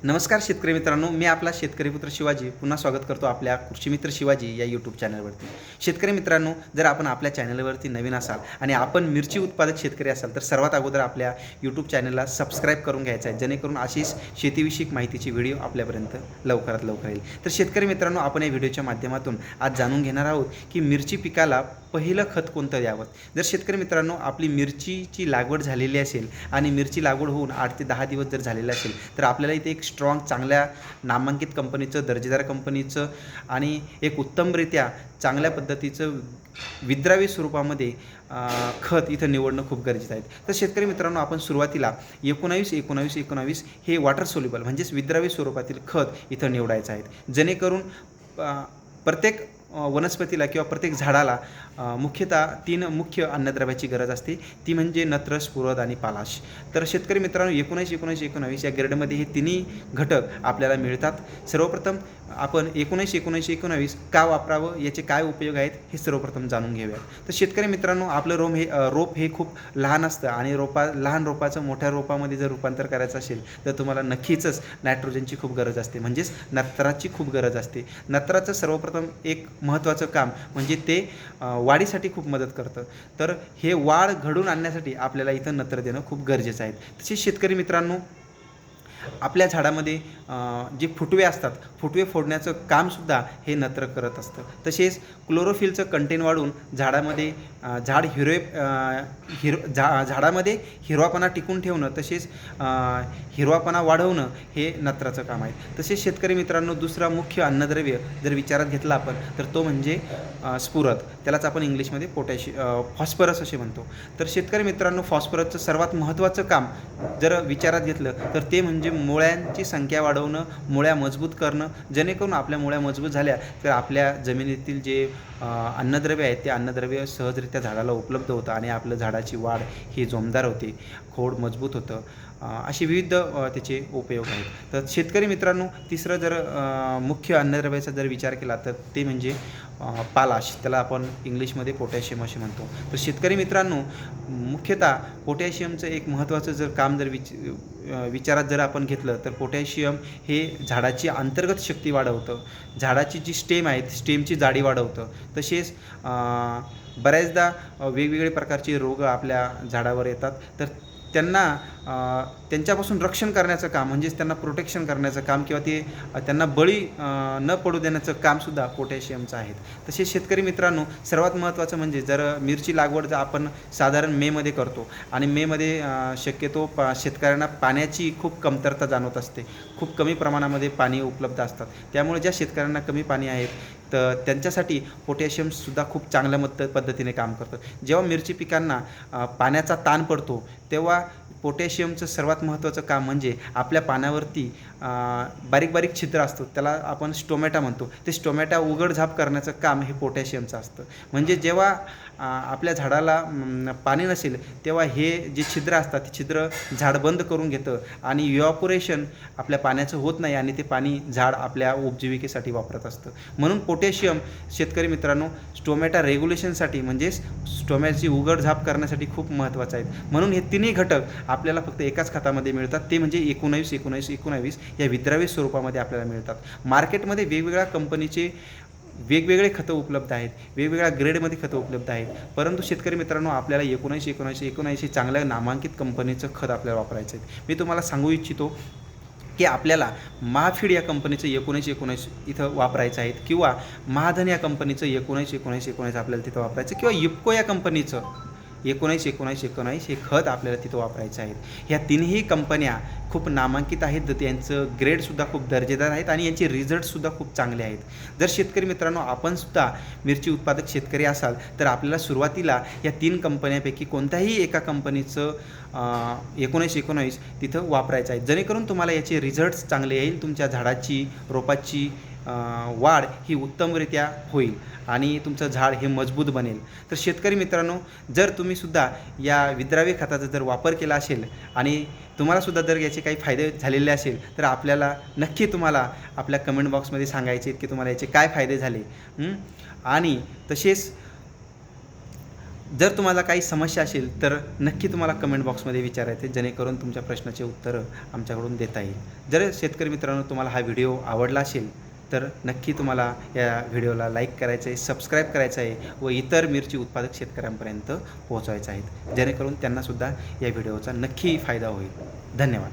नमस्कार शेतकरी मित्रांनो, मी आपला शेतकरी पुत्र शिवाजी पुन्हा स्वागत करतो आपल्या कृषी मित्र शिवाजी या यूट्यूब चॅनलवरती. शेतकरी मित्रांनो, जर आपण आपल्या चॅनलवरती नवीन असाल आणि आपण मिरची उत्पादक शेतकरी असाल तर सर्वात अगोदर आपल्या यूट्यूब चॅनलला सबस्क्राईब करून घ्यायचं आहे, जेणेकरून अशीच शेतीविषयक माहितीची व्हिडिओ आपल्यापर्यंत लवकरात लवकर येईल. तर शेतकरी मित्रांनो, आपण या व्हिडिओच्या माध्यमातून आज जाणून घेणार आहोत की मिरची पिकाला पहिलं खत कोणतं द्यावं. जर शेतकरी मित्रांनो आपली मिरचीची लागवड झालेली असेल आणि मिरची लागवड होऊन 8 ते 10 दिवस जर झालेले असेल तर आपल्याला इथे एक स्ट्रॉंग चांगल्या नामांकित कंपनीचं, दर्जेदार कंपनीचं आणि एक उत्तमरित्या चांगल्या पद्धतीचं विद्राव्य स्वरूपामध्ये खत इथं निवडणं खूप गरजेचं आहे. तर शेतकरी मित्रांनो, आपण सुरुवातीला 19-19-19 हे वॉटर सोल्युबल म्हणजेच विद्राव्य स्वरूपातील खत इथं निवडायचं आहे, जेणेकरून प्रत्येक वनस्पतीला किंवा प्रत्येक झाडाला मुख्यतः 3 मुख्य अन्नद्रव्याची गरज असते, ती म्हणजे नत्र, स्फुरद आणि पालाश. तर शेतकरी मित्रांनो, 19-19-19 या ग्रेडमध्ये हे तिन्ही घटक आपल्याला मिळतात. सर्वप्रथम आपण 19-19-19 का वापरावं, याचे काय उपयोग आहेत हे सर्वप्रथम जाणून घेऊयात. तर शेतकरी मित्रांनो, आपलं रोप हे खूप लहान असतं आणि लहान रोपाचं मोठ्या रोपामध्ये जर रूपांतर करायचं असेल तर तुम्हाला नक्कीच नायट्रोजनची खूप गरज असते, म्हणजेच नत्राची खूप गरज असते. नत्राचं सर्वप्रथम एक महत्त्वाचं काम म्हणजे ते वाढीसाठी खूप मदत करतं. तर हे वाढ घडवून आणण्यासाठी आपल्याला इथं नत्र देणं खूप गरजेचं आहे. तसेच शेतकरी मित्रांनो, आपल्या झाडामध्ये जे फुटवे असतात, फुटवे फोडण्याचं कामसुद्धा हे नत्र करत असतं. तसेच क्लोरोफिलचं कंटेंट वाढवून झाडामध्ये झाडामध्ये हिरवापणा टिकून ठेवणं, तसेच हिरवापणा वाढवणं हे नत्राचं काम आहे. तसेच शेतकरी मित्रांनो, दुसरा मुख्य अन्नद्रव्य जर विचारात घेतला आपण तर तो म्हणजे स्फुरद, त्यालाच आपण इंग्लिशमध्ये फॉस्फरस असे म्हणतो. तर शेतकरी मित्रांनो, फॉस्फरसचं सर्वात महत्त्वाचं काम जर विचारात घेतलं तर ते म्हणजे मुळ्यांची संख्या वाढवणं, मुळ्या मजबूत करणं, जेणेकरून आपल्या मुळ्या मजबूत झाल्या तर आपल्या जमिनीतील जे अन्नद्रव्य आहेत ते अन्नद्रव्य सहजरित्या झाडाला उपलब्ध होतं आणि आपलं झाडाची वाढ ही जोमदार होते, खोड मजबूत होतं. असे विविध त्याचे उपयोग आहेत. तर शेतकरी मित्रांनो, तिसरं जर मुख्य अन्नद्रव्याचा जर विचार केला तर ते म्हणजे पालाश, त्याला आपण इंग्लिशमध्ये पोटॅशियम असे म्हणतो. तर शेतकरी मित्रांनो, मुख्यतः पोटॅशियमचं एक महत्त्वाचं जर काम जर विचारात जर आपण घेतलं तर पोटॅशियम हे झाडाची अंतर्गत शक्ती वाढवतं, झाडाची जी स्टेम आहे स्टेमची जाडी वाढवतं. तसेच बऱ्याचदा वेगवेगळे प्रकारचे रोग आपल्या झाडावर येतात, तर त्यांच्यापासून रक्षण करण्याचं काम म्हणजेच त्यांना प्रोटेक्शन करण्याचं काम किंवा त्यांना बळी न पडू देण्याचं कामसुद्धा पोटॅशियमचं आहे. तसेच शेतकरी मित्रांनो, सर्वात महत्त्वाचं म्हणजे जर मिरची लागवड जर आपण साधारण मेमध्ये करतो आणि मेमध्ये शक्यतो शेतकऱ्यांना पाण्याची खूप कमतरता जाणवत असते, खूप कमी प्रमाणामध्ये पाणी उपलब्ध असतात. त्यामुळे ज्या शेतकऱ्यांना कमी पाणी आहेत तर त्यांच्यासाठी पोटॅशियमसुद्धा खूप चांगल्या पद्धतीने काम करतं. जेव्हा मिरची पिकांना पाण्याचा ताण पडतो तेव्हा पोटॅशियमचं सर्वात महत्त्वाचं काम म्हणजे आपल्या पानावरती बारीक बारीक छिद्र असतो, त्याला आपण स्टोमॅटा म्हणतो, ते स्टोमॅटा उघडझाप करण्याचं काम हे पोटॅशियमचं असतं. म्हणजे जेव्हा आपल्या झाडाला पाणी नसेल तेव्हा हे जे छिद्र असतात ते छिद्र झाड बंद करून घेतं आणि इव्हॅपोरेशन आपल्या पाण्याचं होत नाही आणि ते पाणी झाड आपल्या उपजीविकेसाठी वापरत असतं. म्हणून पोटॅशियम शेतकरी मित्रांनो स्टोमॅटा रेग्युलेशनसाठी म्हणजेच स्टोमॅटची उघडझाप करण्यासाठी खूप महत्त्वाचं आहे. म्हणून हे तिन्ही घटक आपल्याला फक्त एकाच खतामध्ये मिळतात, ते म्हणजे 19-19-19 या विद्राव्य स्वरूपामध्ये आपल्याला मिळतात. मार्केटमध्ये वेगवेगळ्या कंपनीचे वेगवेगळे खतं उपलब्ध आहेत, वेगवेगळ्या ग्रेडमध्ये खतं उपलब्ध आहेत, परंतु शेतकरी मित्रांनो आपल्याला 19-19-19 चांगल्या नामांकित कंपनीचं खत आपल्याला वापरायचं आहे. मी तुम्हाला सांगू इच्छितो की आपल्याला महाफीड या कंपनीचं 19-19 इथं वापरायचं आहे किंवा महाधन या कंपनीचं 19-19-19 आपल्याला तिथं वापरायचं, किंवा इफ्को या कंपनीचं 19-19-19 हे खत आपल्याला तिथं वापरायचं आहे. ह्या तिन्ही कंपन्या खूप नामांकित आहेत, त्यांचं ग्रेडसुद्धा खूप दर्जेदार आहेत आणि यांचे रिझल्टसुद्धा खूप चांगले आहेत. जर शेतकरी मित्रांनो आपणसुद्धा मिरची उत्पादक शेतकरी असाल तर आपल्याला सुरुवातीला या 3 कंपन्यांपैकी कोणत्याही एका कंपनीचं 19-19 तिथं वापरायचं आहे, जेणेकरून तुम्हाला याचे रिझल्ट्स चांगले येईल, तुमच्या झाडाची रोपाची वाढ ही उत्तमरित्या होईल आणि तुमचं झाड हे मजबूत बनेल. तर शेतकरी मित्रांनो, जर तुम्हीसुद्धा या विद्राव्य खताचा जर वापर केला असेल आणि तुम्हालासुद्धा जर याचे काही फायदे झालेले असेल तर आपल्याला नक्की तुम्हाला आपल्या कमेंट बॉक्समध्ये सांगायचे की तुम्हाला याचे काय फायदे झाले. आणि तसेच जर तुम्हाला काही समस्या असेल तर नक्की तुम्हाला कमेंट बॉक्समध्ये विचारायचे, जेणेकरून तुमच्या प्रश्नाचे उत्तरं आमच्याकडून देता येईल. जर शेतकरी मित्रांनो तुम्हाला हा व्हिडिओ आवडला असेल तर नक्की तुम्हाला या व्हिडिओला लाईक करायचं आहे, सबस्क्राईब करायचं आहे व इतर मिरची उत्पादक शेतकऱ्यांपर्यंत पोहोचवायचं आहे, जेणेकरून त्यांनासुद्धा या व्हिडिओचा नक्की फायदा होईल. धन्यवाद.